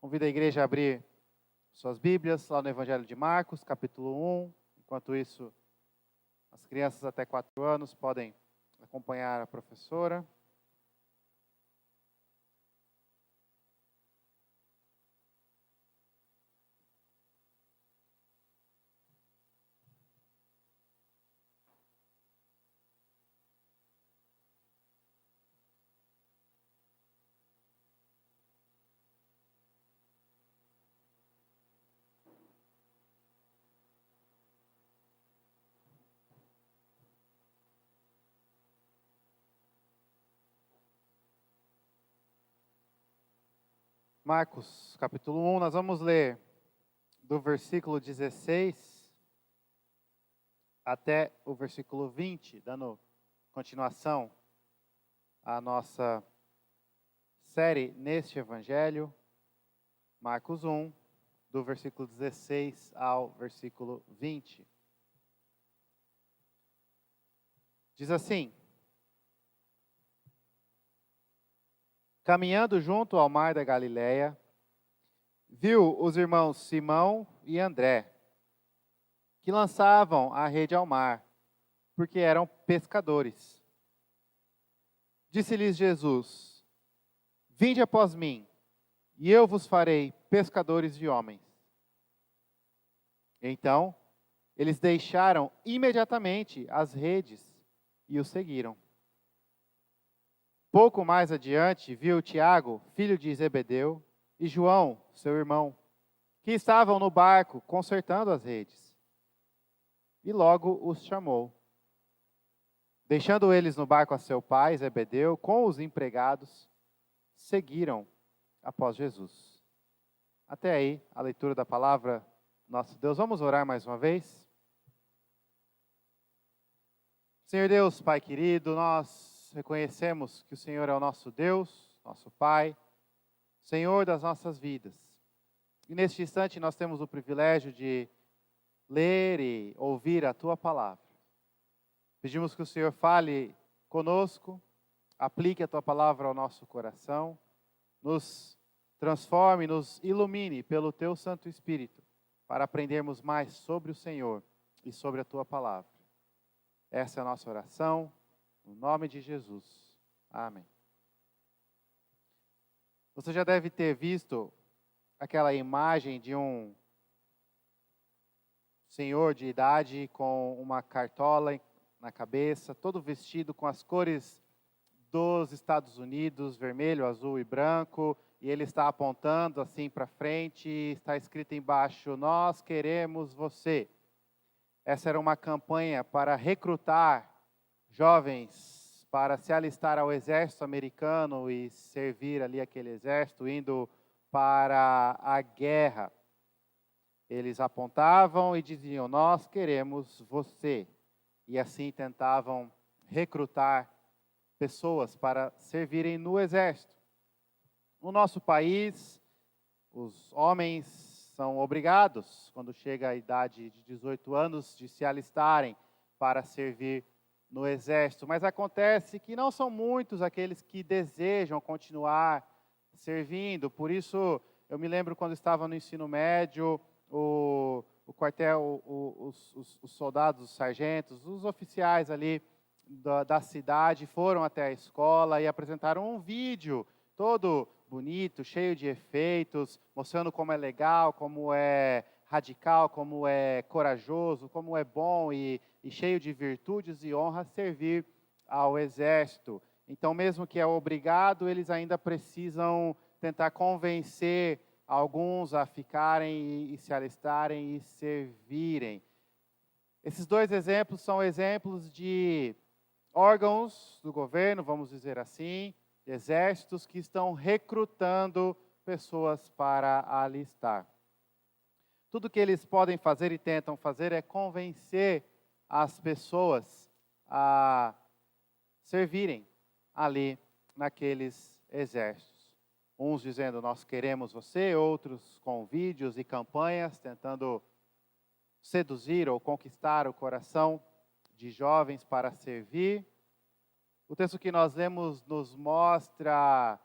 Convido a igreja a abrir suas Bíblias lá no Evangelho de Marcos, capítulo 1. Enquanto isso, as crianças até 4 anos podem acompanhar a professora. Marcos, capítulo 1, nós vamos ler do versículo 16 até o versículo 20, dando continuação à nossa série neste Evangelho. Marcos 1, do versículo 16 ao versículo 20. Diz assim: Caminhando junto ao mar da Galileia, viu os irmãos Simão e André, que lançavam a rede ao mar, porque eram pescadores. Disse-lhes Jesus: Vinde após mim, e eu vos farei pescadores de homens. Então, eles deixaram imediatamente as redes e o seguiram. Pouco mais adiante, viu Tiago, filho de Zebedeu, e João, seu irmão, que estavam no barco consertando as redes. E logo os chamou. Deixando eles no barco a seu pai, Zebedeu, com os empregados, seguiram após Jesus. Até aí, a leitura da palavra nosso Deus. Vamos orar mais uma vez? Senhor Deus, Pai querido, nós reconhecemos que o Senhor é o nosso Deus, nosso Pai, Senhor das nossas vidas. E neste instante nós temos o privilégio de ler e ouvir a Tua palavra. Pedimos que o Senhor fale conosco, aplique a Tua palavra ao nosso coração, nos transforme, nos ilumine pelo Teu Santo Espírito, para aprendermos mais sobre o Senhor e sobre a Tua palavra. Essa é a nossa oração, no nome de Jesus. Amém. Você já deve ter visto aquela imagem de um senhor de idade com uma cartola na cabeça, todo vestido com as cores dos Estados Unidos, vermelho, azul e branco, e ele está apontando assim para frente, e está escrito embaixo: Nós queremos você. Essa era uma campanha para recrutar jovens para se alistar ao exército americano e servir ali aquele exército, indo para a guerra. Eles apontavam e diziam: Nós queremos você. E assim tentavam recrutar pessoas para servirem no exército. No nosso país, os homens são obrigados, quando chega a idade de 18 anos, de se alistarem para servir no exército. Mas acontece que não são muitos aqueles que desejam continuar servindo. Por isso, eu me lembro quando estava no ensino médio, o quartel, os soldados, os sargentos, os oficiais ali da cidade foram até a escola e apresentaram um vídeo todo bonito, cheio de efeitos, mostrando como é legal, como é radical, como é corajoso, como é bom e cheio de virtudes e honras servir ao exército. Então, mesmo que é obrigado, eles ainda precisam tentar convencer alguns a ficarem e se alistarem e servirem. Esses dois exemplos são exemplos de órgãos do governo, vamos dizer assim, exércitos que estão recrutando pessoas para alistar. Tudo que eles podem fazer e tentam fazer é convencer as pessoas a servirem ali naqueles exércitos. Uns dizendo: nós queremos você, outros com vídeos e campanhas tentando seduzir ou conquistar o coração de jovens para servir. O texto que nós lemos nos mostra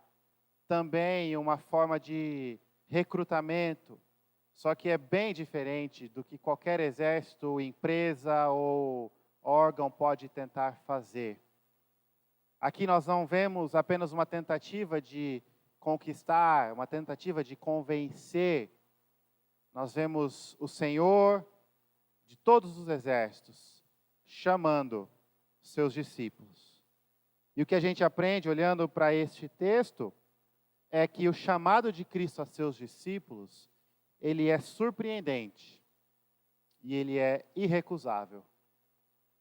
também uma forma de recrutamento, só que é bem diferente do que qualquer exército, empresa ou órgão pode tentar fazer. Aqui nós não vemos apenas uma tentativa de conquistar, uma tentativa de convencer. Nós vemos o Senhor de todos os exércitos chamando seus discípulos. E o que a gente aprende olhando para este texto é que o chamado de Cristo a seus discípulos, ele é surpreendente e ele é irrecusável.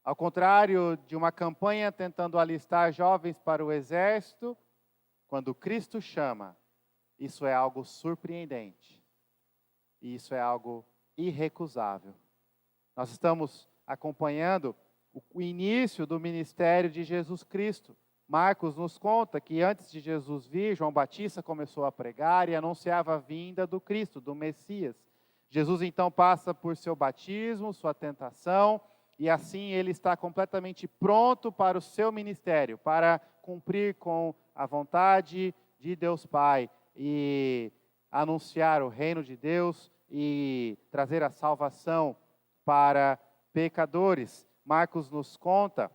Ao contrário de uma campanha tentando alistar jovens para o exército, quando Cristo chama, isso é algo surpreendente. E isso é algo irrecusável. Nós estamos acompanhando o início do ministério de Jesus Cristo. Marcos nos conta que antes de Jesus vir, João Batista começou a pregar e anunciava a vinda do Cristo, do Messias. Jesus então passa por seu batismo, sua tentação, e assim ele está completamente pronto para o seu ministério, para cumprir com a vontade de Deus Pai e anunciar o reino de Deus e trazer a salvação para pecadores. Marcos nos conta,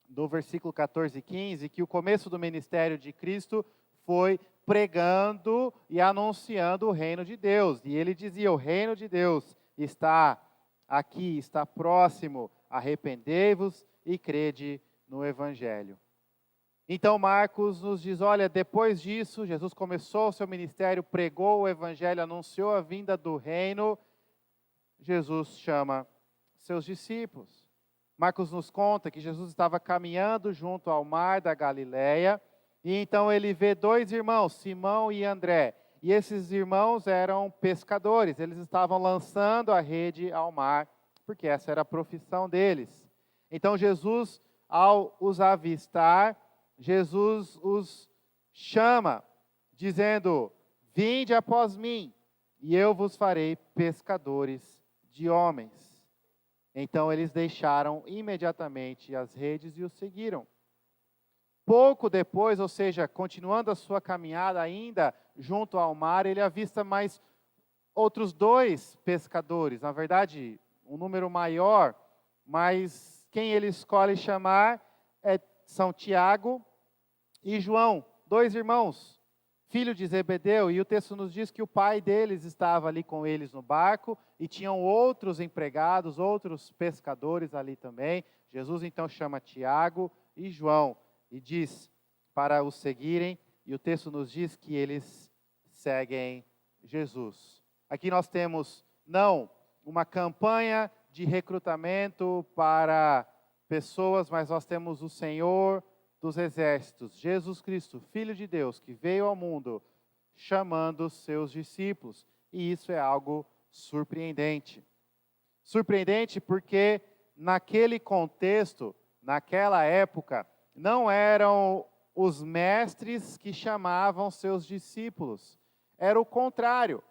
do versículo 14 e 15, que o começo do ministério de Cristo foi pregando e anunciando o reino de Deus. E ele dizia, o reino de Deus está aqui, está próximo, arrependei-vos e crede no Evangelho. Então Marcos nos diz, olha, depois disso, Jesus começou o seu ministério, pregou o Evangelho, anunciou a vinda do reino, Jesus chama seus discípulos. Marcos nos conta que Jesus estava caminhando junto ao mar da Galileia, e então ele vê dois irmãos, Simão e André. E esses irmãos eram pescadores, eles estavam lançando a rede ao mar, porque essa era a profissão deles. Então Jesus, ao os avistar, Jesus os chama, dizendo, vinde após mim, e eu vos farei pescadores de homens. Então eles deixaram imediatamente as redes e o seguiram. Pouco depois, ou seja, continuando a sua caminhada ainda junto ao mar, ele avista mais outros dois pescadores. Na verdade, um número maior, mas quem ele escolhe chamar são Tiago e João, dois irmãos, filho de Zebedeu, e o texto nos diz que o pai deles estava ali com eles no barco, e tinham outros empregados, outros pescadores ali também. Jesus então chama Tiago e João, e diz para os seguirem, e o texto nos diz que eles seguem Jesus. Aqui nós temos, não uma campanha de recrutamento para pessoas, mas nós temos o Senhor dos exércitos, Jesus Cristo, Filho de Deus, que veio ao mundo chamando seus discípulos. E isso é algo surpreendente. Surpreendente porque naquele contexto, naquela época, não eram os mestres que chamavam seus discípulos. Era o contrário.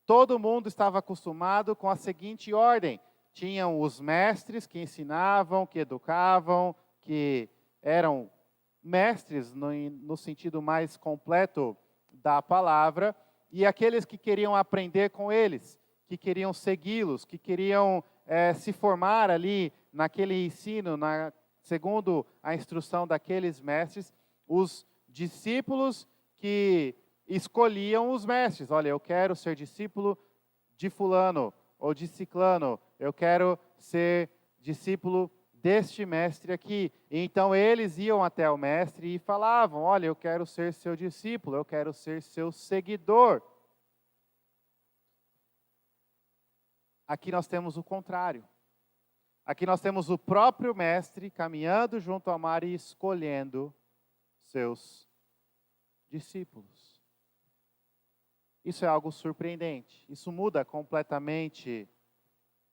Todo mundo estava acostumado com a seguinte ordem. Tinham os mestres que ensinavam, que educavam, que eram mestres no sentido mais completo da palavra, e aqueles que queriam aprender com eles, que queriam segui-los, que queriam se formar ali naquele ensino, segundo a instrução daqueles mestres, os discípulos que escolhiam os mestres. Olha, eu quero ser discípulo de fulano ou de ciclano, eu quero ser discípulo deste mestre aqui. E então eles iam até o mestre e falavam, olha, eu quero ser seu discípulo, eu quero ser seu seguidor. Aqui nós temos o contrário. Aqui nós temos o próprio mestre caminhando junto ao mar e escolhendo seus discípulos. Isso é algo surpreendente. Isso muda completamente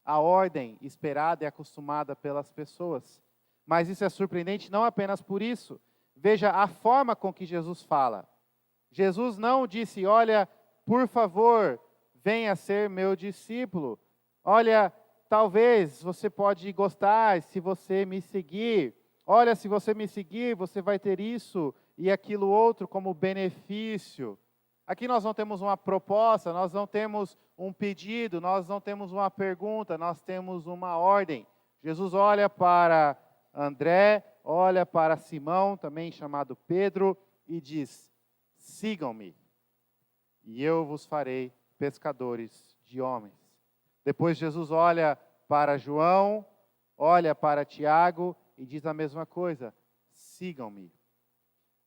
a ordem esperada e acostumada pelas pessoas. Mas isso é surpreendente não apenas por isso. Veja a forma com que Jesus fala. Jesus não disse, olha, por favor, venha ser meu discípulo. Olha, talvez você pode gostar se você me seguir. Olha, se você me seguir, você vai ter isso e aquilo outro como benefício. Aqui nós não temos uma proposta, nós não temos um pedido, nós não temos uma pergunta, nós temos uma ordem. Jesus olha para André, olha para Simão, também chamado Pedro, e diz: sigam-me, e eu vos farei pescadores de homens. Depois Jesus olha para João, olha para Tiago e diz a mesma coisa: sigam-me.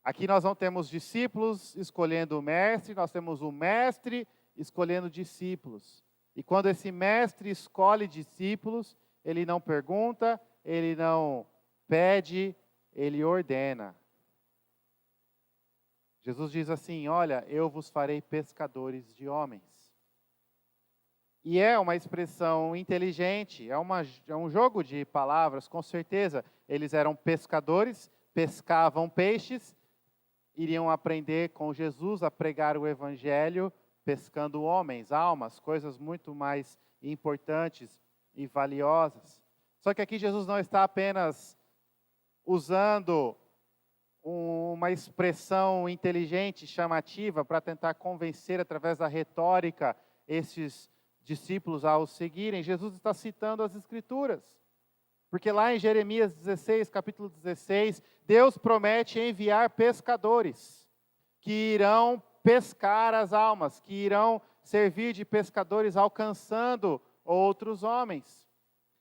Aqui nós não temos discípulos escolhendo o mestre, nós temos o mestre escolhendo discípulos. E quando esse mestre escolhe discípulos, ele não pergunta, ele não pede, ele ordena. Jesus diz assim: olha, eu vos farei pescadores de homens. E é uma expressão inteligente, é um jogo de palavras, com certeza. Eles eram pescadores, pescavam peixes, iriam aprender com Jesus a pregar o evangelho, pescando homens, almas, coisas muito mais importantes e valiosas. Só que aqui Jesus não está apenas usando uma expressão inteligente, chamativa, para tentar convencer através da retórica esses discípulos a o seguirem. Jesus está citando as Escrituras. Porque lá em Jeremias 16, capítulo 16, Deus promete enviar pescadores que irão pescar as almas, que irão servir de pescadores alcançando outros homens.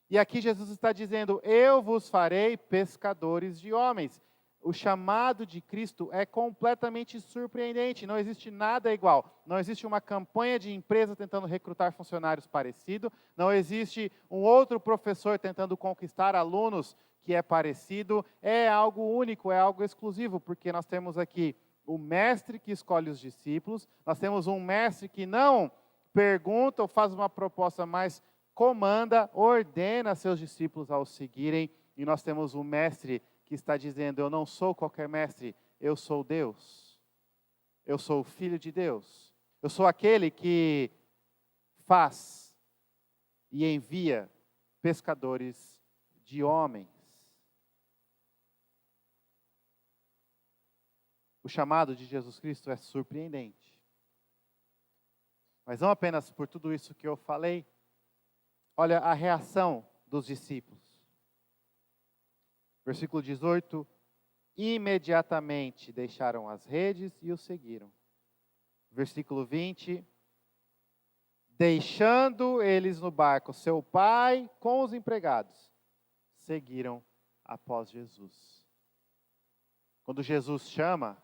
E aqui Jesus está dizendo: eu vos farei pescadores de homens. O chamado de Cristo é completamente surpreendente, não existe nada igual. Não existe uma campanha de empresa tentando recrutar funcionários parecido, não existe um outro professor tentando conquistar alunos que é parecido. É algo único, é algo exclusivo, porque nós temos aqui o mestre que escolhe os discípulos, nós temos um mestre que não pergunta ou faz uma proposta, mas comanda, ordena seus discípulos ao seguirem, e nós temos um mestre que está dizendo: eu não sou qualquer mestre, eu sou Deus. Eu sou o Filho de Deus. Eu sou aquele que faz e envia pescadores de homens. O chamado de Jesus Cristo é surpreendente. Mas não apenas por tudo isso que eu falei. Olha a reação dos discípulos. Versículo 18: imediatamente deixaram as redes e o seguiram. Versículo 20: deixando eles no barco seu pai com os empregados, seguiram após Jesus. Quando Jesus chama,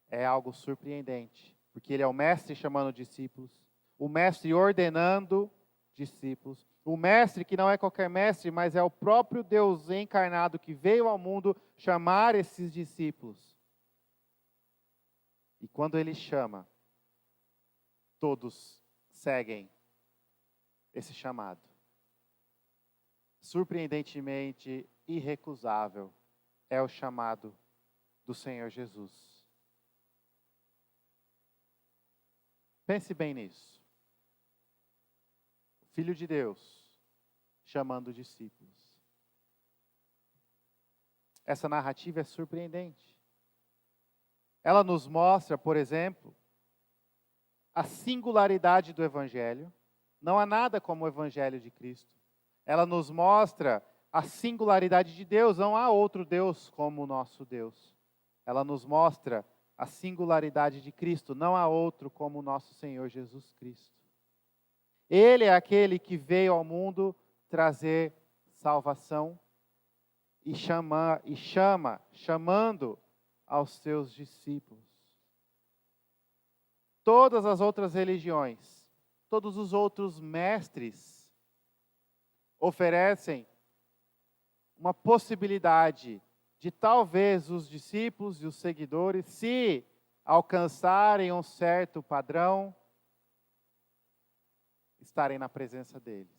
é algo surpreendente, porque ele é o mestre chamando discípulos, o mestre ordenando discípulos, o mestre que não é qualquer mestre, mas é o próprio Deus encarnado que veio ao mundo chamar esses discípulos. E quando ele chama, todos seguem esse chamado. Surpreendentemente irrecusável é o chamado do Senhor Jesus. Pense bem nisso. O Filho de Deus chamando discípulos. Essa narrativa é surpreendente. Ela nos mostra, por exemplo, a singularidade do Evangelho. Não há nada como o Evangelho de Cristo. Ela nos mostra a singularidade de Deus. Não há outro Deus como o nosso Deus. Ela nos mostra a singularidade de Cristo. Não há outro como o nosso Senhor Jesus Cristo. Ele é aquele que veio ao mundo trazer salvação e chamando aos seus discípulos. Todas as outras religiões, todos os outros mestres oferecem uma possibilidade de talvez os discípulos e os seguidores, se alcançarem um certo padrão, estarem na presença deles.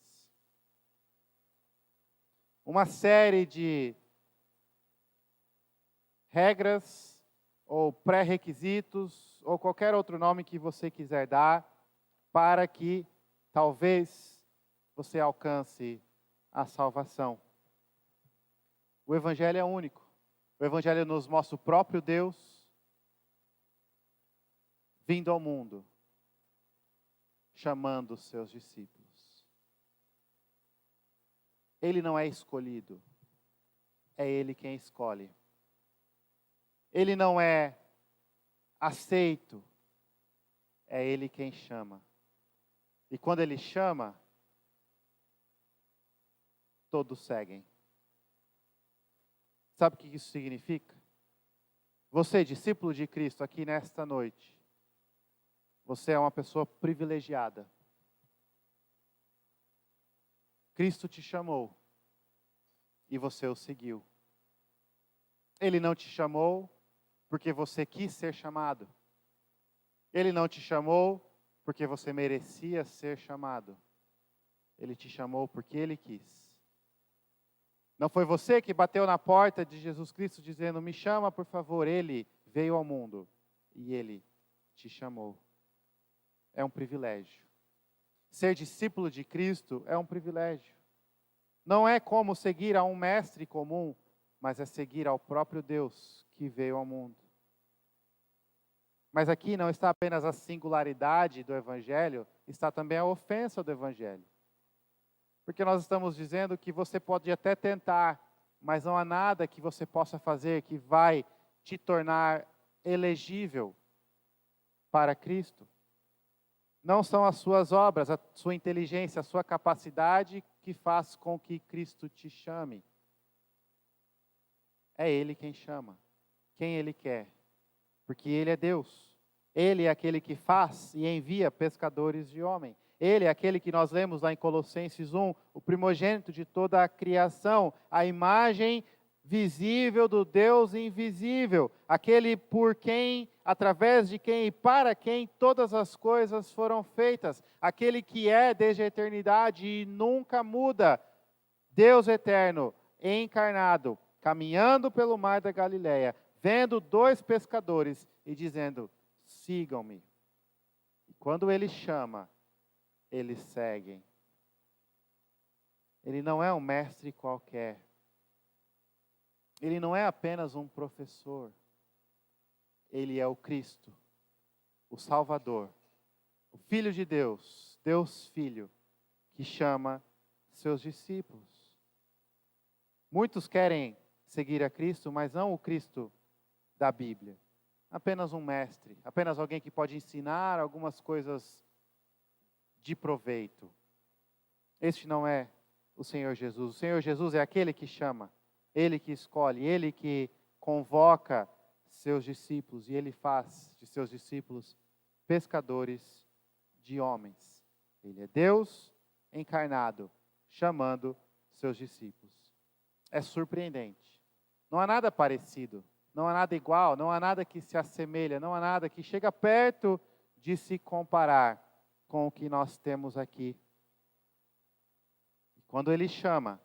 Uma série de regras ou pré-requisitos ou qualquer outro nome que você quiser dar para que talvez você alcance a salvação. O Evangelho é único. O Evangelho nos mostra o próprio Deus vindo ao mundo, chamando os seus discípulos. Ele não é escolhido, é Ele quem escolhe. Ele não é aceito, é Ele quem chama. E quando Ele chama, todos seguem. Sabe o que isso significa? Você, discípulo de Cristo, aqui nesta noite, você é uma pessoa privilegiada. Cristo te chamou e você o seguiu. Ele não te chamou porque você quis ser chamado. Ele não te chamou porque você merecia ser chamado. Ele te chamou porque Ele quis. Não foi você que bateu na porta de Jesus Cristo dizendo, me chama por favor. Ele veio ao mundo e Ele te chamou. É um privilégio. Ser discípulo de Cristo é um privilégio. Não é como seguir a um mestre comum, mas é seguir ao próprio Deus que veio ao mundo. Mas aqui não está apenas a singularidade do Evangelho, está também a ofensa do Evangelho. Porque nós estamos dizendo que você pode até tentar, mas não há nada que você possa fazer que vai te tornar elegível para Cristo. Não são as suas obras, a sua inteligência, a sua capacidade que faz com que Cristo te chame. É Ele quem chama, quem Ele quer, porque Ele é Deus. Ele é aquele que faz e envia pescadores de homem. Ele é aquele que nós lemos lá em Colossenses 1, o primogênito de toda a criação, a imagem visível do Deus invisível, aquele por quem, através de quem e para quem todas as coisas foram feitas, aquele que é desde a eternidade e nunca muda, Deus eterno, encarnado, caminhando pelo mar da Galileia, vendo dois pescadores e dizendo, sigam-me. E quando Ele chama, eles seguem. Ele não é um mestre qualquer. Ele não é apenas um professor. Ele é o Cristo, o Salvador, o Filho de Deus, Deus Filho, que chama seus discípulos. Muitos querem seguir a Cristo, mas não o Cristo da Bíblia. Apenas um mestre, apenas alguém que pode ensinar algumas coisas de proveito. Este não é o Senhor Jesus. O Senhor Jesus é aquele que chama, Ele que escolhe, Ele que convoca seus discípulos e Ele faz de seus discípulos pescadores de homens. Ele é Deus encarnado, chamando seus discípulos. É surpreendente. Não há nada parecido, não há nada igual, não há nada que se assemelha, não há nada que chega perto de se comparar com o que nós temos aqui. Quando Ele chama,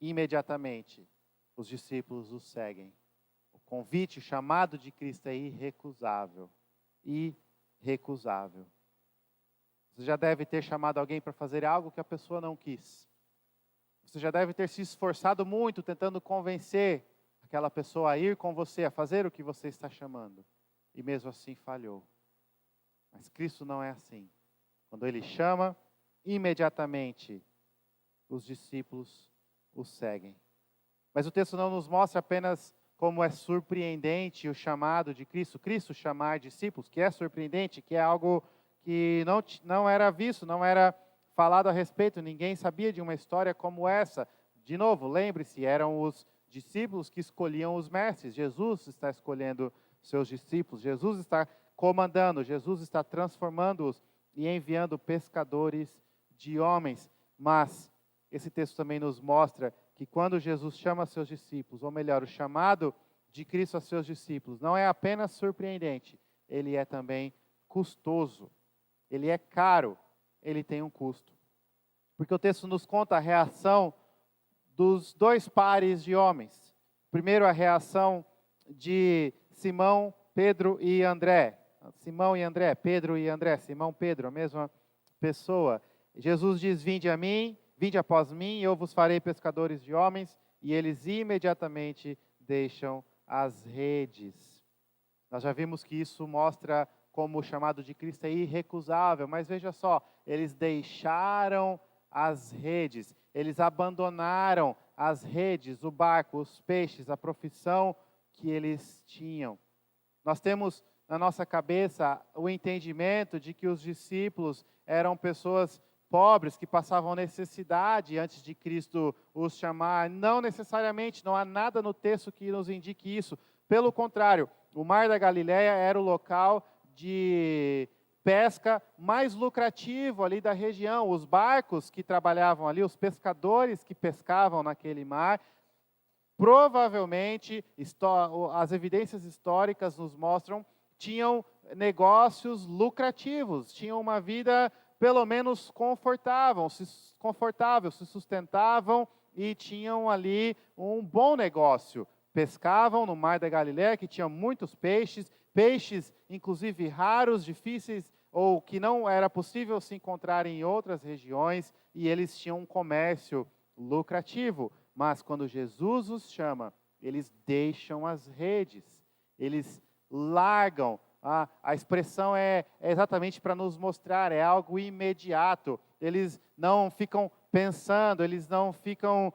imediatamente os discípulos o seguem. O convite, o chamado de Cristo é irrecusável. Irrecusável. Você já deve ter chamado alguém para fazer algo que a pessoa não quis. Você já deve ter se esforçado muito tentando convencer aquela pessoa a ir com você, a fazer o que você está chamando. E mesmo assim falhou. Mas Cristo não é assim. Quando Ele chama, imediatamente os discípulos o seguem. Mas o texto não nos mostra apenas como é surpreendente o chamado de Cristo, Cristo chamar discípulos, que é surpreendente, que é algo que não era visto, não era falado a respeito, ninguém sabia de uma história como essa. De novo, lembre-se, eram os discípulos que escolhiam os mestres. Jesus está escolhendo seus discípulos, Jesus está comandando, Jesus está transformando-os e enviando pescadores de homens. Mas esse texto também nos mostra que quando Jesus chama seus discípulos, ou melhor, o chamado de Cristo a seus discípulos, não é apenas surpreendente, ele é também custoso, ele é caro, ele tem um custo. Porque o texto nos conta a reação dos dois pares de homens. Primeiro, a reação de Simão, Pedro e André. Simão e André, Pedro e André, Simão, Pedro, a mesma pessoa. Jesus diz, vinde após mim, e eu vos farei pescadores de homens, e eles imediatamente deixam as redes. Nós já vimos que isso mostra como o chamado de Cristo é irrecusável. Mas veja só, eles deixaram as redes, eles abandonaram as redes, o barco, os peixes, a profissão que eles tinham. Nós temos na nossa cabeça o entendimento de que os discípulos eram pessoas pobres que passavam necessidade antes de Cristo os chamar. Não necessariamente, não há nada no texto que nos indique isso. Pelo contrário, o Mar da Galileia era o local de pesca mais lucrativo ali da região. Os barcos que trabalhavam ali, os pescadores que pescavam naquele mar, provavelmente, as evidências históricas nos mostram, tinham negócios lucrativos, tinham uma vida pelo menos confortável, se sustentavam e tinham ali um bom negócio. Pescavam no Mar da Galileia, que tinha muitos peixes, peixes inclusive raros, difíceis, ou que não era possível se encontrar em outras regiões, e eles tinham um comércio lucrativo. Mas quando Jesus os chama, eles deixam as redes, eles largam. A expressão é exatamente para nos mostrar, é algo imediato. Eles não ficam pensando, eles não ficam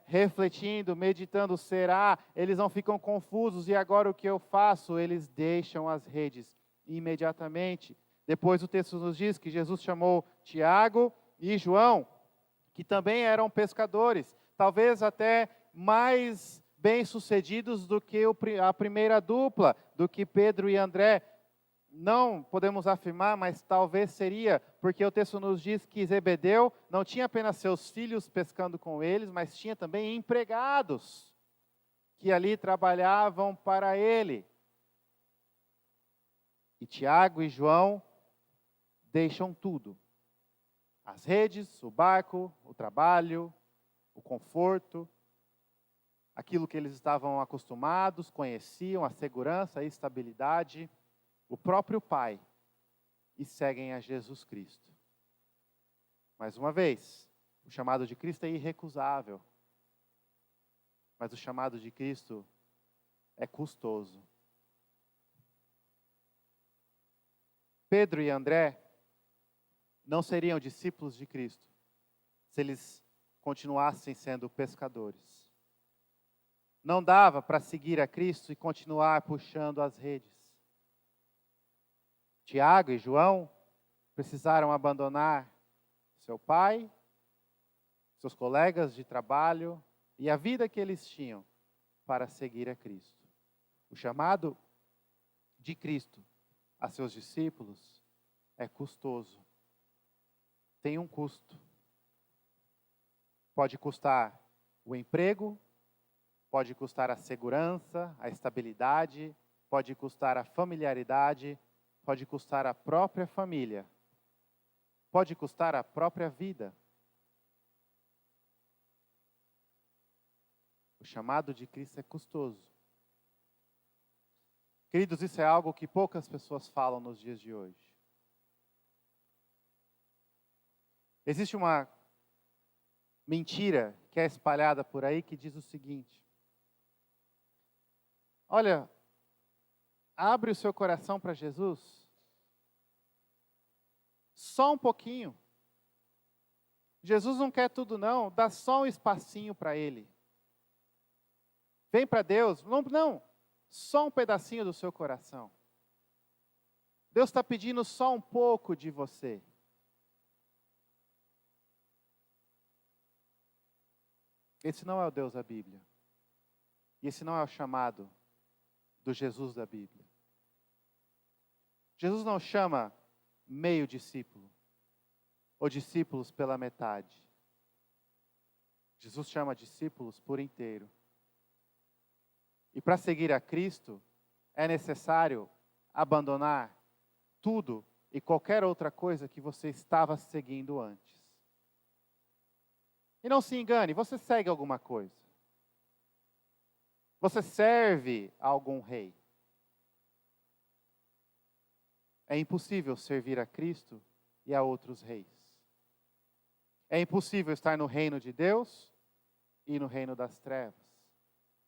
refletindo, meditando, será? Eles não ficam confusos, e agora o que eu faço? Eles deixam as redes imediatamente. Depois o texto nos diz que Jesus chamou Tiago e João, que também eram pescadores, talvez até mais bem-sucedidos do que a primeira dupla, do que Pedro e André. Não podemos afirmar, mas talvez seria, porque o texto nos diz que Zebedeu não tinha apenas seus filhos pescando com eles, mas tinha também empregados que ali trabalhavam para ele. E Tiago e João deixam tudo. As redes, o barco, o trabalho, o conforto, aquilo que eles estavam acostumados, conheciam, a segurança, a estabilidade, o próprio Pai, e seguem a Jesus Cristo. Mais uma vez, o chamado de Cristo é irrecusável, mas o chamado de Cristo é custoso. Pedro e André não seriam discípulos de Cristo se eles continuassem sendo pescadores. Não dava para seguir a Cristo e continuar puxando as redes. Tiago e João precisaram abandonar seu pai, seus colegas de trabalho e a vida que eles tinham para seguir a Cristo. O chamado de Cristo a seus discípulos é custoso. Tem um custo. Pode custar o emprego, pode custar a segurança, a estabilidade, pode custar a familiaridade, pode custar a própria família, pode custar a própria vida. O chamado de Cristo é custoso. Queridos, isso é algo que poucas pessoas falam nos dias de hoje. Existe uma mentira que é espalhada por aí que diz o seguinte: olha, abre o seu coração para Jesus, só um pouquinho. Jesus não quer tudo não, dá só um espacinho para Ele. Vem para Deus, não, só um pedacinho do seu coração. Deus está pedindo só um pouco de você. Esse não é o Deus da Bíblia. E esse não é o chamado do Jesus da Bíblia. Jesus não chama meio discípulo, ou discípulos pela metade. Jesus chama discípulos por inteiro. E para seguir a Cristo, é necessário abandonar tudo e qualquer outra coisa que você estava seguindo antes. E não se engane, você segue alguma coisa. Você serve a algum rei. É impossível servir a Cristo e a outros reis. É impossível estar no reino de Deus e no reino das trevas.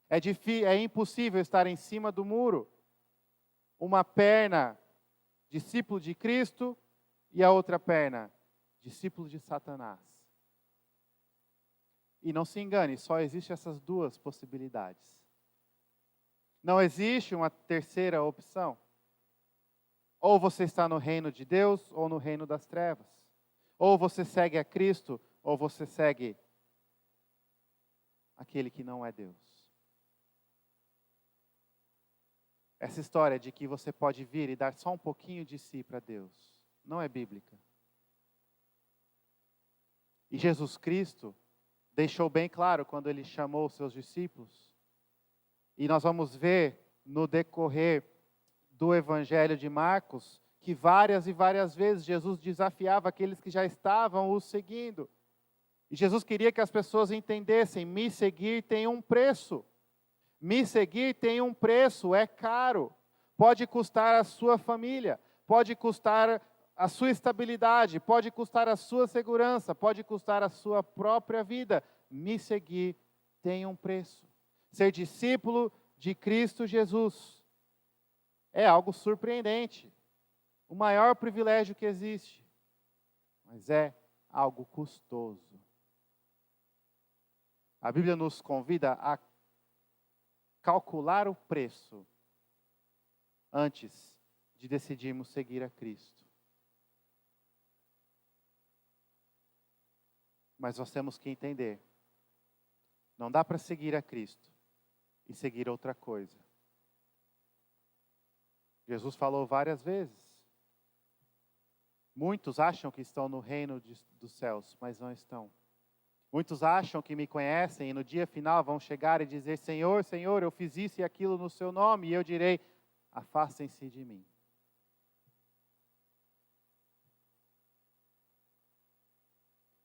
É impossível estar em cima do muro, uma perna discípulo de Cristo, e a outra perna, discípulo de Satanás. E não se engane, só existem essas duas possibilidades. Não existe uma terceira opção. Ou você está no reino de Deus, ou no reino das trevas. Ou você segue a Cristo, ou você segue aquele que não é Deus. Essa história de que você pode vir e dar só um pouquinho de si para Deus, não é bíblica. E Jesus Cristo deixou bem claro quando ele chamou os seus discípulos. E nós vamos ver no decorrer do Evangelho de Marcos, que várias e várias vezes Jesus desafiava aqueles que já estavam o seguindo. E Jesus queria que as pessoas entendessem, me seguir tem um preço. Me seguir tem um preço, é caro. Pode custar a sua família, pode custar a sua estabilidade, pode custar a sua segurança, pode custar a sua própria vida. Me seguir tem um preço. Ser discípulo de Cristo Jesus é algo surpreendente. O maior privilégio que existe, mas é algo custoso. A Bíblia nos convida a calcular o preço antes de decidirmos seguir a Cristo. Mas nós temos que entender, não dá para seguir a Cristo e seguir outra coisa. Jesus falou várias vezes. Muitos acham que estão no reino dos céus, mas não estão. Muitos acham que me conhecem e no dia final vão chegar e dizer, Senhor, Senhor, eu fiz isso e aquilo no seu nome. E eu direi, afastem-se de mim.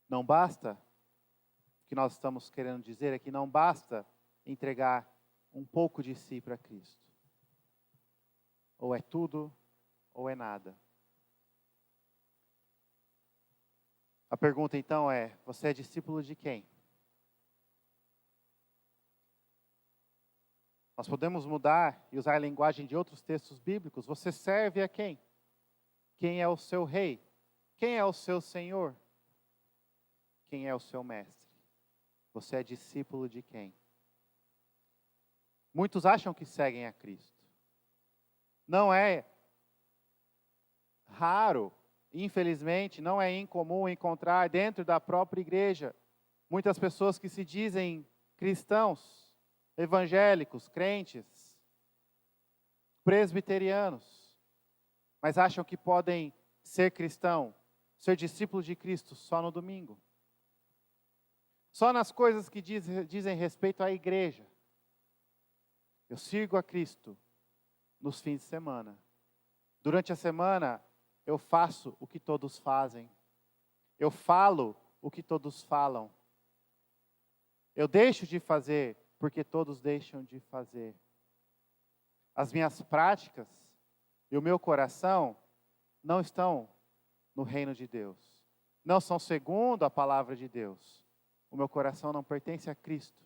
Não basta, o que nós estamos querendo dizer é que não basta entregar um pouco de si para Cristo. Ou é tudo, ou é nada. A pergunta então é, você é discípulo de quem? Nós podemos mudar e usar a linguagem de outros textos bíblicos. Você serve a quem? Quem é o seu rei? Quem é o seu senhor? Quem é o seu mestre? Você é discípulo de quem? Muitos acham que seguem a Cristo. Não é raro, infelizmente, não é incomum encontrar dentro da própria igreja muitas pessoas que se dizem cristãos, evangélicos, crentes, presbiterianos, mas acham que podem ser cristão, ser discípulo de Cristo só no domingo. Só nas coisas que dizem respeito à igreja. Eu sigo a Cristo nos fins de semana. Durante a semana, eu faço o que todos fazem. Eu falo o que todos falam. Eu deixo de fazer porque todos deixam de fazer. As minhas práticas e o meu coração não estão no reino de Deus. Não são segundo a palavra de Deus. O meu coração não pertence a Cristo.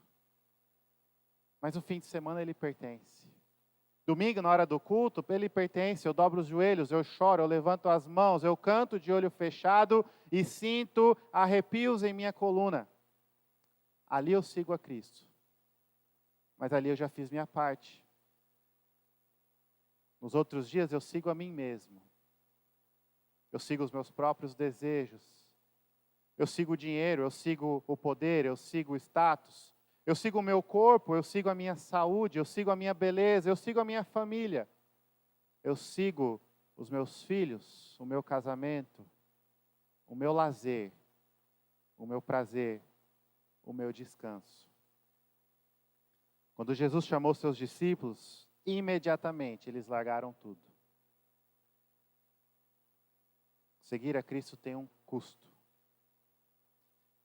Mas no fim de semana ele pertence. Domingo, na hora do culto, ele pertence. Eu dobro os joelhos, eu choro, eu levanto as mãos, eu canto de olho fechado e sinto arrepios em minha coluna. Ali eu sigo a Cristo. Mas ali eu já fiz minha parte. Nos outros dias eu sigo a mim mesmo. Eu sigo os meus próprios desejos. Eu sigo o dinheiro, eu sigo o poder, eu sigo o status. Eu sigo o meu corpo, eu sigo a minha saúde, eu sigo a minha beleza, eu sigo a minha família. Eu sigo os meus filhos, o meu casamento, o meu lazer, o meu prazer, o meu descanso. Quando Jesus chamou seus discípulos, imediatamente eles largaram tudo. Seguir a Cristo tem um custo.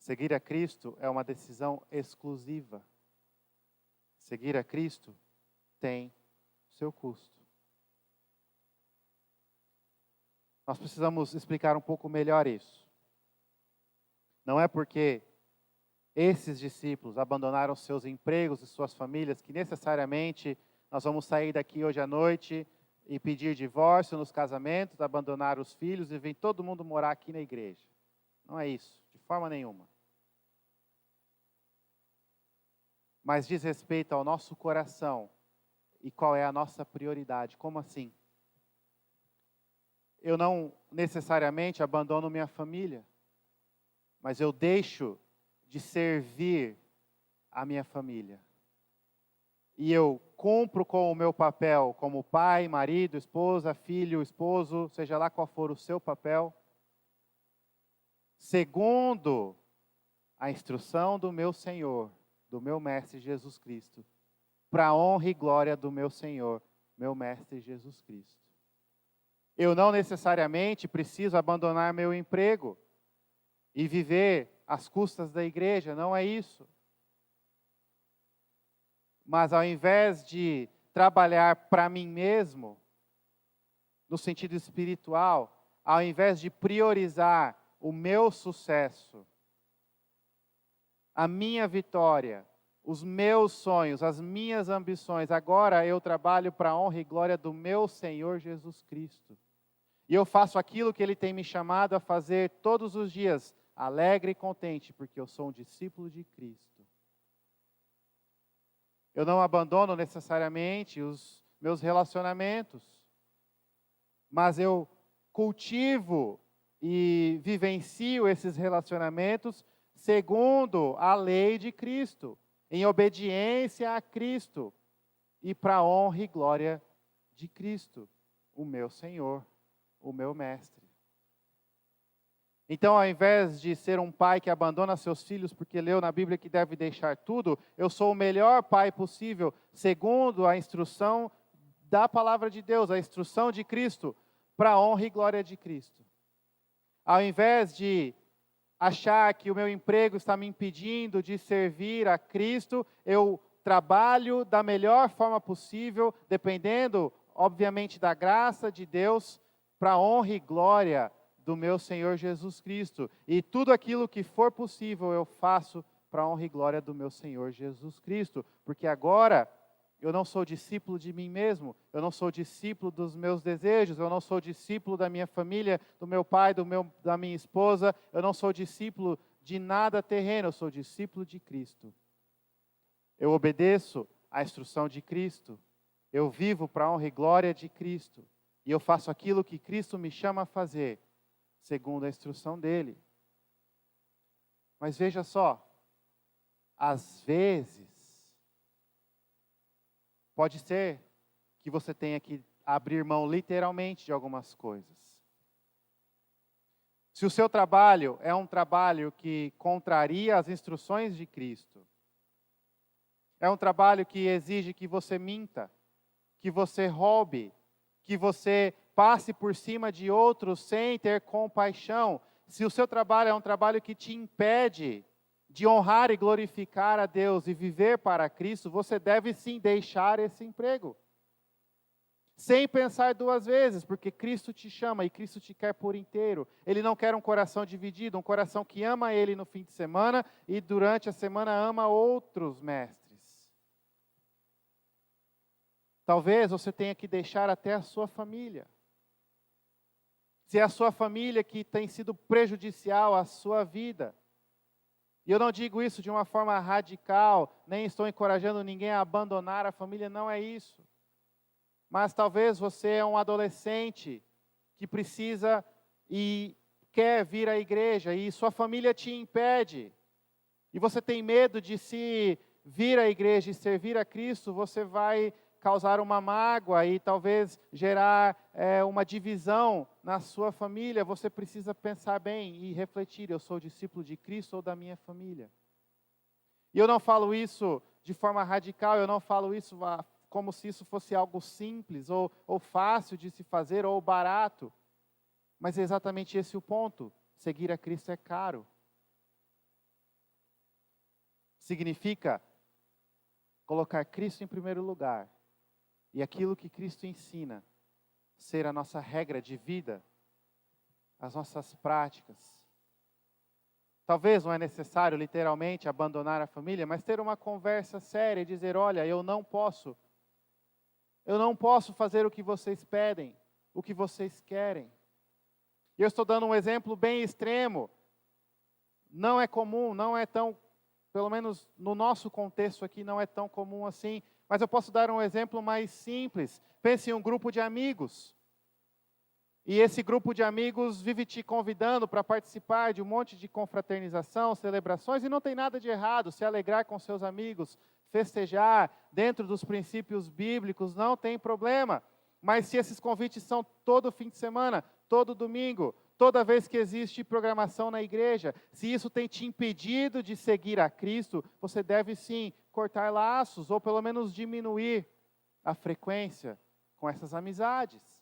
Seguir a Cristo é uma decisão exclusiva. Seguir a Cristo tem seu custo. Nós precisamos explicar um pouco melhor isso. Não é porque esses discípulos abandonaram seus empregos e suas famílias que necessariamente nós vamos sair daqui hoje à noite e pedir divórcio nos casamentos, abandonar os filhos e vir todo mundo morar aqui na igreja. Não é isso, de forma nenhuma. Mas diz respeito ao nosso coração e qual é a nossa prioridade. Como assim? Eu não necessariamente abandono minha família, mas eu deixo de servir a minha família. E eu cumpro com o meu papel como pai, marido, esposa, filho, esposo, seja lá qual for o seu papel, segundo a instrução do meu Senhor, do meu Mestre Jesus Cristo, para a honra e glória do meu Senhor, meu Mestre Jesus Cristo. Eu não necessariamente preciso abandonar meu emprego e viver às custas da igreja, não é isso. Mas ao invés de trabalhar para mim mesmo, no sentido espiritual, ao invés de priorizar o meu sucesso, a minha vitória, os meus sonhos, as minhas ambições, agora eu trabalho para a honra e glória do meu Senhor Jesus Cristo. E eu faço aquilo que Ele tem me chamado a fazer todos os dias, alegre e contente, porque eu sou um discípulo de Cristo. Eu não abandono necessariamente os meus relacionamentos, mas eu cultivo e vivencio esses relacionamentos segundo a lei de Cristo, em obediência a Cristo e para a honra e glória de Cristo, o meu Senhor, o meu Mestre. Então, ao invés de ser um pai que abandona seus filhos porque leu na Bíblia que deve deixar tudo, eu sou o melhor pai possível, segundo a instrução da palavra de Deus, a instrução de Cristo, para a honra e glória de Cristo. Ao invés de achar que o meu emprego está me impedindo de servir a Cristo, eu trabalho da melhor forma possível, dependendo, obviamente, da graça de Deus, para a honra e glória do meu Senhor Jesus Cristo. E tudo aquilo que for possível eu faço para a honra e glória do meu Senhor Jesus Cristo. Porque agora eu não sou discípulo de mim mesmo, eu não sou discípulo dos meus desejos, eu não sou discípulo da minha família, do meu pai, da minha esposa, eu não sou discípulo de nada terreno, eu sou discípulo de Cristo. Eu obedeço à instrução de Cristo, eu vivo para a honra e glória de Cristo, e eu faço aquilo que Cristo me chama a fazer, segundo a instrução dele. Mas veja só, às vezes, pode ser que você tenha que abrir mão literalmente de algumas coisas. Se o seu trabalho é um trabalho que contraria as instruções de Cristo, é um trabalho que exige que você minta, que você roube, que você passe por cima de outros sem ter compaixão, se o seu trabalho é um trabalho que te impede de honrar e glorificar a Deus e viver para Cristo, você deve sim deixar esse emprego. Sem pensar duas vezes, porque Cristo te chama e Cristo te quer por inteiro. Ele não quer um coração dividido, um coração que ama Ele no fim de semana e durante a semana ama outros mestres. Talvez você tenha que deixar até a sua família. Se é a sua família que tem sido prejudicial à sua vida. E eu não digo isso de uma forma radical, nem estou encorajando ninguém a abandonar a família, não é isso. Mas talvez você é um adolescente que precisa e quer vir à igreja e sua família te impede. E você tem medo de se vir à igreja e servir a Cristo, você vai causar uma mágoa e talvez gerar uma divisão na sua família. Você precisa pensar bem e refletir, eu sou discípulo de Cristo ou da minha família? E eu não falo isso de forma radical, eu não falo isso como se isso fosse algo simples, ou fácil de se fazer, ou barato. Mas é exatamente esse o ponto. Seguir a Cristo é caro. Significa colocar Cristo em primeiro lugar. E aquilo que Cristo ensina ser a nossa regra de vida, as nossas práticas. Talvez não é necessário literalmente abandonar a família, mas ter uma conversa séria e dizer, olha, eu não posso Eu não posso fazer o que vocês pedem, o que vocês querem. E eu estou dando um exemplo bem extremo. Não é comum, não é tão, pelo menos no nosso contexto aqui, não é tão comum assim. Mas eu posso dar um exemplo mais simples. Pense em um grupo de amigos. E esse grupo de amigos vive te convidando para participar de um monte de confraternização, celebrações, e não tem nada de errado, se alegrar com seus amigos, festejar dentro dos princípios bíblicos, não tem problema. Mas se esses convites são todo fim de semana, todo domingo, toda vez que existe programação na igreja, se isso tem te impedido de seguir a Cristo, você deve sim cortar laços, ou pelo menos diminuir a frequência com essas amizades.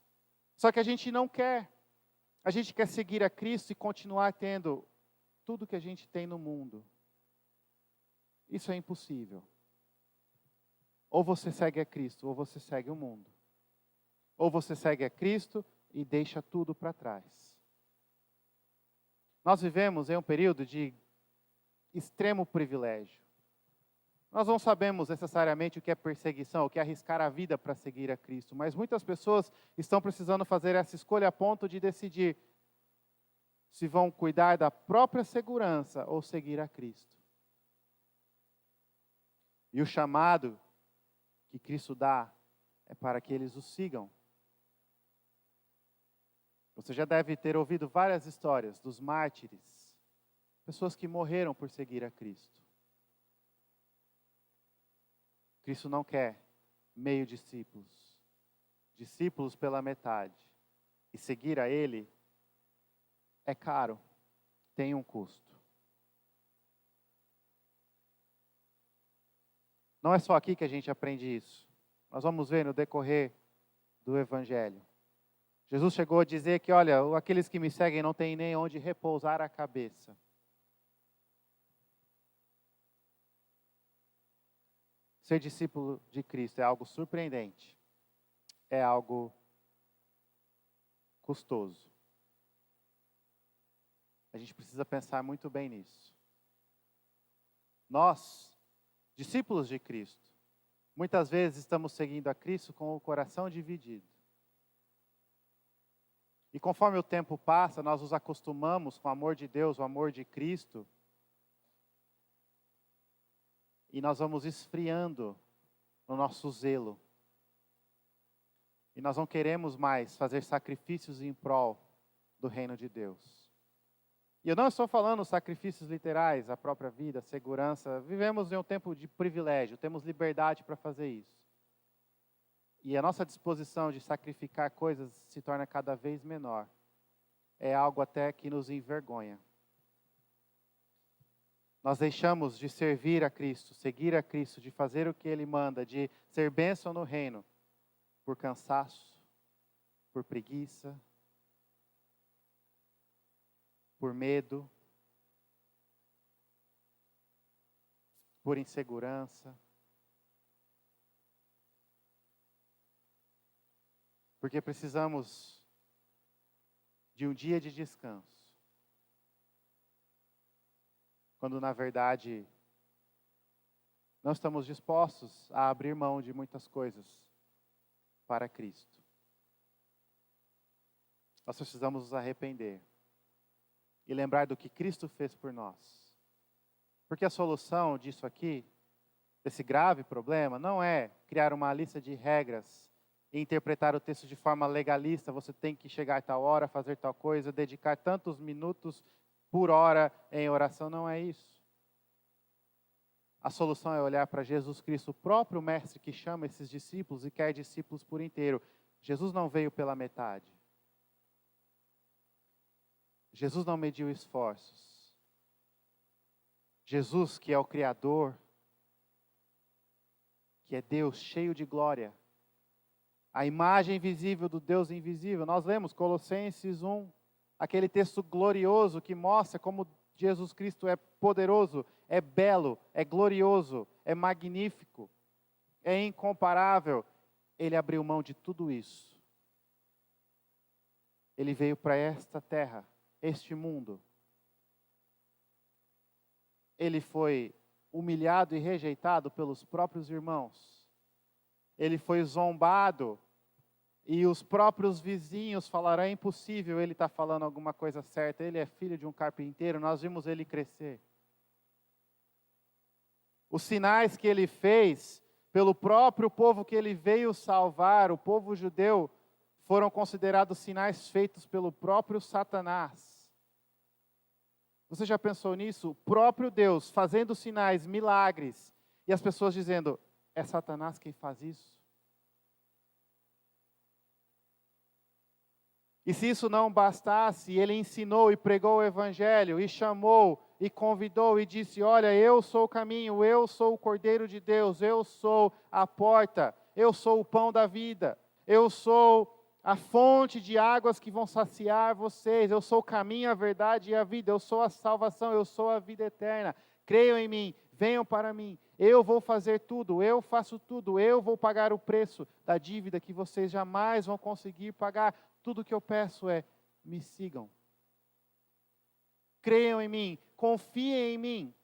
Só que a gente não quer. A gente quer seguir a Cristo e continuar tendo tudo que a gente tem no mundo. Isso é impossível. Ou você segue a Cristo, ou você segue o mundo. Ou você segue a Cristo e deixa tudo para trás. Nós vivemos em um período de extremo privilégio. Nós não sabemos necessariamente o que é perseguição, o que é arriscar a vida para seguir a Cristo, mas muitas pessoas estão precisando fazer essa escolha a ponto de decidir se vão cuidar da própria segurança ou seguir a Cristo. E o chamado que Cristo dá é para que eles o sigam. Você já deve ter ouvido várias histórias dos mártires, pessoas que morreram por seguir a Cristo. Cristo não quer meio discípulos, discípulos pela metade. E seguir a Ele é caro, tem um custo. Não é só aqui que a gente aprende isso. Nós vamos ver no decorrer do Evangelho. Jesus chegou a dizer que, olha, aqueles que me seguem não têm nem onde repousar a cabeça. Ser discípulo de Cristo é algo surpreendente, é algo custoso. A gente precisa pensar muito bem nisso. Nós, discípulos de Cristo, muitas vezes estamos seguindo a Cristo com o coração dividido. E conforme o tempo passa, nós nos acostumamos com o amor de Deus, o amor de Cristo, e nós vamos esfriando no nosso zelo. E nós não queremos mais fazer sacrifícios em prol do reino de Deus. E eu não estou falando sacrifícios literais, a própria vida, a segurança. Vivemos em um tempo de privilégio, temos liberdade para fazer isso. E a nossa disposição de sacrificar coisas se torna cada vez menor. É algo até que nos envergonha. Nós deixamos de servir a Cristo, seguir a Cristo, de fazer o que Ele manda, de ser bênção no reino, por cansaço, por preguiça, por medo, por insegurança. Porque precisamos de um dia de descanso. Quando, na verdade, não estamos dispostos a abrir mão de muitas coisas para Cristo. Nós precisamos nos arrepender e lembrar do que Cristo fez por nós. Porque a solução disso aqui, desse grave problema, não é criar uma lista de regras e interpretar o texto de forma legalista. Você tem que chegar a tal hora, fazer tal coisa, dedicar tantos minutos por hora em oração. Não é isso. A solução é olhar para Jesus Cristo, o próprio mestre que chama esses discípulos e quer discípulos por inteiro. Jesus não veio pela metade. Jesus não mediu esforços. Jesus, que é o Criador, que é Deus cheio de glória, a imagem visível do Deus invisível. Nós lemos Colossenses 1, aquele texto glorioso que mostra como Jesus Cristo é poderoso, é belo, é glorioso, é magnífico, é incomparável. Ele abriu mão de tudo isso. Ele veio para esta terra, este mundo. Ele foi humilhado e rejeitado pelos próprios irmãos. ele foi zombado, e os próprios vizinhos falaram, é impossível ele estar falando alguma coisa certa, ele é filho de um carpinteiro, nós vimos ele crescer. Os sinais que ele fez, pelo próprio povo que ele veio salvar, o povo judeu, foram considerados sinais feitos pelo próprio Satanás. Você já pensou nisso? O próprio Deus fazendo sinais, milagres, e as pessoas dizendo, é Satanás quem faz isso? E se isso não bastasse, ele ensinou e pregou o evangelho, e chamou, e convidou, e disse, olha, eu sou o caminho, eu sou o Cordeiro de Deus, eu sou a porta, eu sou o pão da vida, eu sou a fonte de águas que vão saciar vocês, eu sou o caminho, a verdade e a vida, eu sou a salvação, eu sou a vida eterna. Creiam em mim, venham para mim, eu vou fazer tudo, eu faço tudo, eu vou pagar o preço da dívida que vocês jamais vão conseguir pagar. Tudo que eu peço é, me sigam. Creiam em mim, confiem em mim,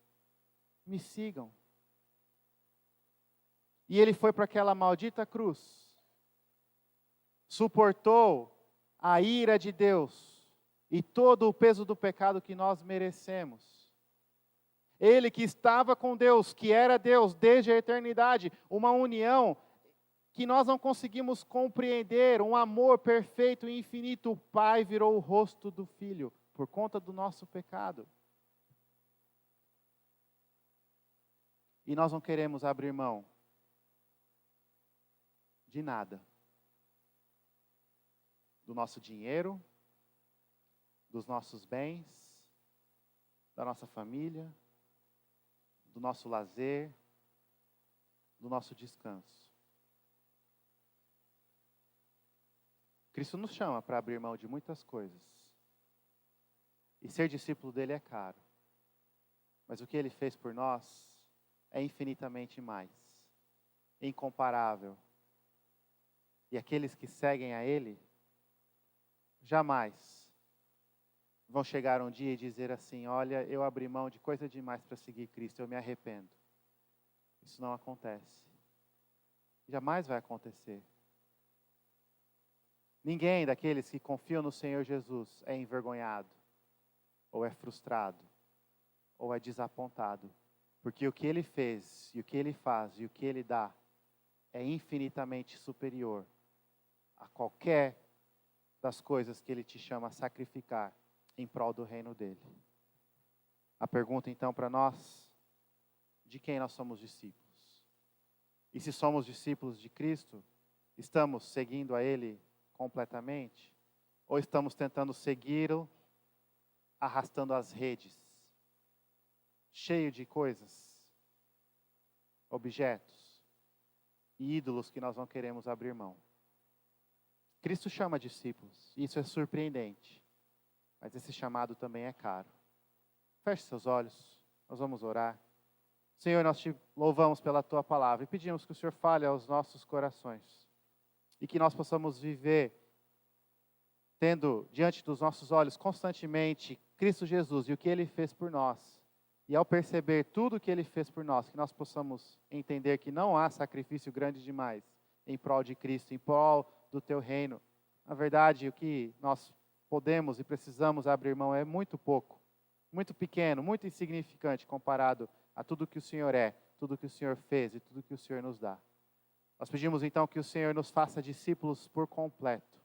me sigam. E ele foi para aquela maldita cruz, suportou a ira de Deus e todo o peso do pecado que nós merecemos. Ele que estava com Deus, que era Deus desde a eternidade, uma união que nós não conseguimos compreender, um amor perfeito e infinito, o Pai virou o rosto do Filho, por conta do nosso pecado. E nós não queremos abrir mão de nada. Do nosso dinheiro, dos nossos bens, da nossa família, do nosso lazer, do nosso descanso. Cristo nos chama para abrir mão de muitas coisas. E ser discípulo dele é caro. Mas o que ele fez por nós é infinitamente mais, incomparável. E aqueles que seguem a ele, jamais vão chegar um dia e dizer assim, olha, eu abri mão de coisa demais para seguir Cristo, eu me arrependo. Isso não acontece. Jamais vai acontecer. Ninguém daqueles que confiam no Senhor Jesus é envergonhado, ou é frustrado, ou é desapontado. Porque o que ele fez, e o que ele faz, e o que ele dá, é infinitamente superior a qualquer das coisas que ele te chama a sacrificar em prol do reino dele. A pergunta então para nós, de quem nós somos discípulos? E se somos discípulos de Cristo, estamos seguindo a ele completamente? Ou estamos tentando segui-lo, arrastando as redes, cheio de coisas, objetos e ídolos que nós não queremos abrir mão? Cristo chama discípulos, e isso é surpreendente, mas esse chamado também é caro. Feche seus olhos, nós vamos orar. Senhor, nós te louvamos pela tua palavra e pedimos que o Senhor fale aos nossos corações e que nós possamos viver tendo diante dos nossos olhos constantemente Cristo Jesus e o que Ele fez por nós. E ao perceber tudo o que Ele fez por nós, que nós possamos entender que não há sacrifício grande demais em prol de Cristo, em prol do teu reino. Na verdade, o que nós podemos e precisamos abrir mão é muito pouco, muito pequeno, muito insignificante comparado a tudo que o Senhor é, tudo que o Senhor fez e tudo que o Senhor nos dá. Nós pedimos então que o Senhor nos faça discípulos por completo,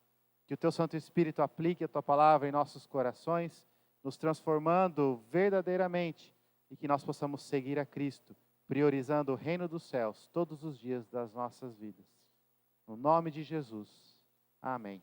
que o teu Santo Espírito aplique a tua palavra em nossos corações, nos transformando verdadeiramente e que nós possamos seguir a Cristo, priorizando o reino dos céus todos os dias das nossas vidas. No nome de Jesus. Amém.